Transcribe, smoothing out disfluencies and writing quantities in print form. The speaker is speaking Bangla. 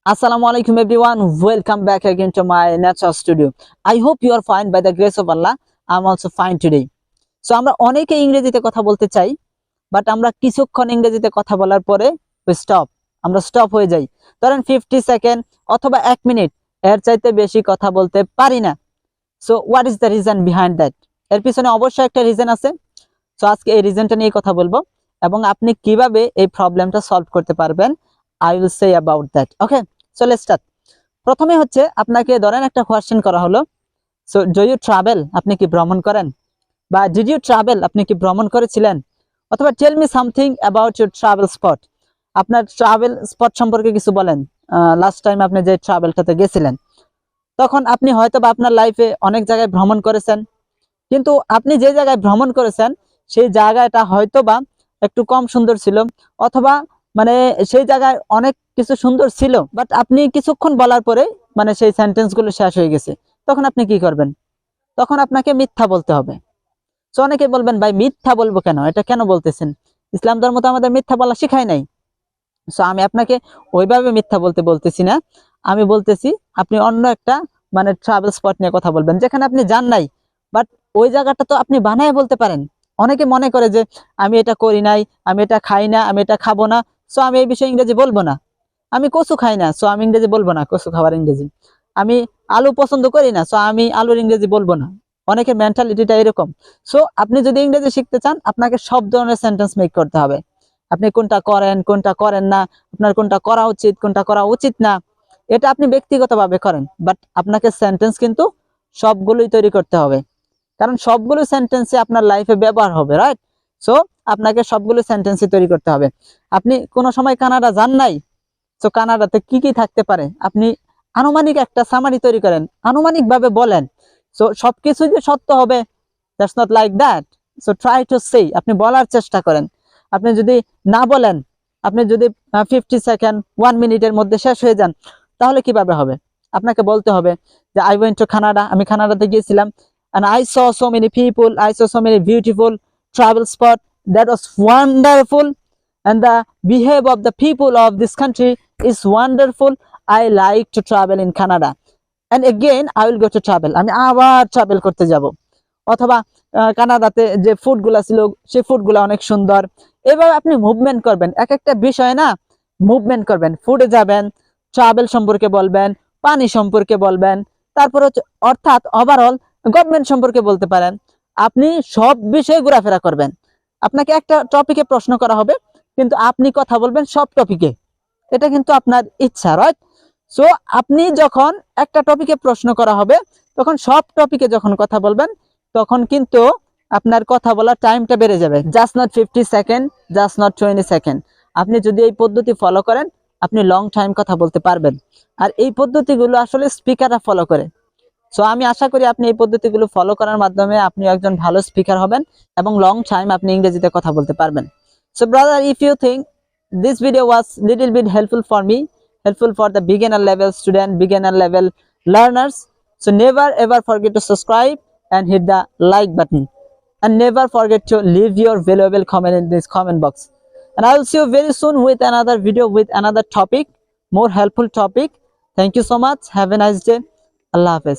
Assalamualaikum everyone, welcome back again to my natural studio. I hope you are fine by the grace of Allah. I'm also fine today. So আমরা অনেকে ইংরেজিতে কথা বলতে চাই, বাট আমরা কিছুক্ষণ ইংরেজিতে কথা বলার পরে আমরা স্টপ হয়ে যাই। ধরেন 50 সেকেন্ড অথবা 1 মিনিট, এর চাইতে বেশি কথা বলতে পারি না। So what is the reason behind that? এর পিছনে অবশ্যই একটা রিজন আছে। সো আজকে এই রিজনটা নিয়ে কথা বলবো এবং আপনি কিভাবে এই প্রবলেমটা সলভ করতে পারবেন, I will say about that. Okay, so let's start. প্রথমে হচ্ছে আপনাকে ধরেন একটা কোশ্চেন করা হলো, সো ডু ইউ ট্রাভেল, আপনি কি ভ্রমণ করেন? বা ডিড ইউ ট্রাভেল, আপনি কি ভ্রমণ করেছিলেন? অথবা tell me something about your travel spot, আপনার ট্রাভেল স্পট সম্পর্কে কিছু বলেন। লাস্ট টাইম আপনি যে ট্রাভেলটাতে গেছিলেন, তখন আপনি হয়তো বা আপনার লাইফে অনেক জায়গায় ভ্রমণ করেছেন, কিন্তু আপনি যে জায়গায় ভ্রমণ করেছেন সেই জায়গাটা হয়তো বা একটু কম সুন্দর ছিল, অথবা মানে সেই জায়গায় অনেক কিছু সুন্দর ছিল, বাট আপনি কিছুক্ষণ বলার পরে মানে সেই সেন্টেন্স গুলো শেষ হয়ে গেছে। তখন আপনি কি করবেন? তখন আপনাকে মিথ্যা বলতে হবে। তো অনেকে বলবেন, ভাই মিথ্যা বলবো কেন, এটা কেন বলতেছেন? ইসলাম ধর্ম তো আমাদের মিথ্যা বলা শিখায় নাই। সো আমি আপনাকে ওইভাবে মিথ্যা বলতে বলতেছি না, আমি বলতেছি আপনি অন্য একটা মানে ট্রাভেল স্পট নিয়ে কথা বলবেন যেখানে আপনি যান নাই, বাট ওই জায়গাটা তো আপনি বানায় বলতে পারেন। অনেকে মনে করে যে আমি এটা করি নাই, আমি এটা খাই না, আমি এটা খাবো না, সো আমি এই বিষয়ে ইংরেজি বলবো না। আমি কচু খাই না, সো আমি ইংরেজি বলবো না কচু খাবার ইংরেজি। আমি আলু পছন্দ করি না, সো আমি আলুর ইংরেজি বলবো না। অনেকের মেন্টালিটিটা এরকম। সো আপনি যদি ইংরেজি শিখতে চান, আপনাকে সব ধরনের সেন্টেন্স মেক করতে হবে। আপনি কোনটা করেন, কোনটা করেন না, আপনার কোনটা করা উচিত, কোনটা করা উচিত না, এটা আপনি ব্যক্তিগতভাবে করেন, বাট আপনাকে সেন্টেন্স কিন্তু সবগুলোই তৈরি করতে হবে, কারণ সবগুলো সেন্টেন্সে আপনার লাইফে ব্যবহার হবে, রাইট? সো আপনাকে সবগুলো সেন্টেন্সই তৈরি করতে হবে। আপনি কোনো সময় কানাডা যান নাই, তো কানাডাতে কি কি থাকতে পারে আপনি আনুমানিক একটা সামারি তৈরি করেন, আনুমানিক ভাবে বলেন। সো সবকিছু যে সত্য হবে, that's not like that. So try to say, আপনি বলার চেষ্টা করেন। আপনি যদি না বলেন, আপনি যদি 50 সেকেন্ড 1 মিনিটের মধ্যে শেষ হয়ে যান, তাহলে কিভাবে হবে? আপনাকে বলতে হবে যে আই ওয়েন্ট টু কানাডা, আমি কানাডাতে গিয়েছিলাম, and I saw so many people, I saw so many beautiful travel spot, that was wonderful, and the behavior of the people of this country is wonderful. I like to travel in Canada, and again I will go to travel, আমি আবার ট্রাভেল করতে যাব। অথবা কানাডাতে যে ফুডগুলা ছিল সেই ফুডগুলা অনেক সুন্দর। এভাবে আপনি মুভমেন্ট করবেন, এক একটা বিষয় না মুভমেন্ট করবেন। ফুডে যাবেন, ট্রাভেল সম্পর্কে বলবেন, পানি সম্পর্কে বলবেন, তারপর হচ্ছে অর্থাৎ ওভারঅল গভর্নমেন্ট সম্পর্কে বলতে পারেন। আপনি সব বিষয়ে ঘোরাফেরা করবেন। আপনাকে একটা টপিকে প্রশ্ন করা হবে, কিন্তু আপনি কথা বলবেন সব টপিকে, এটা কিন্তু আপনার ইচ্ছা, রাইট? সো আপনি যখন একটা টপিকে প্রশ্ন করা হবে, তখন সব টপিকে যখন কথা বলবেন, তখন কিন্তু আপনার কথা বলার টাইমটা বেড়ে যাবে। Just not 50 second, just not 20 second. আপনি যদি এই পদ্ধতি ফলো করেন, আপনি লং টাইম কথা বলতে পারবেন। আর এই পদ্ধতিগুলো আসলে স্পিকাররা ফলো করে। সো আমি আশা করি আপনি এই পদ্ধতিগুলো ফলো করার মাধ্যমে আপনি একজন ভালো স্পিকার হবেন এবং লং টাইম আপনি ইংরেজিতে কথা বলতে পারবেন। So brother, if you think this video was little bit helpful for me, helpful for the beginner level student, beginner level learners, so never ever forget to subscribe and hit the like button, and never forget to leave your valuable comment in this comment box. And I will see you very soon with another video with another topic, more helpful topic. Thank you so much, have a nice day. Allah Hafiz.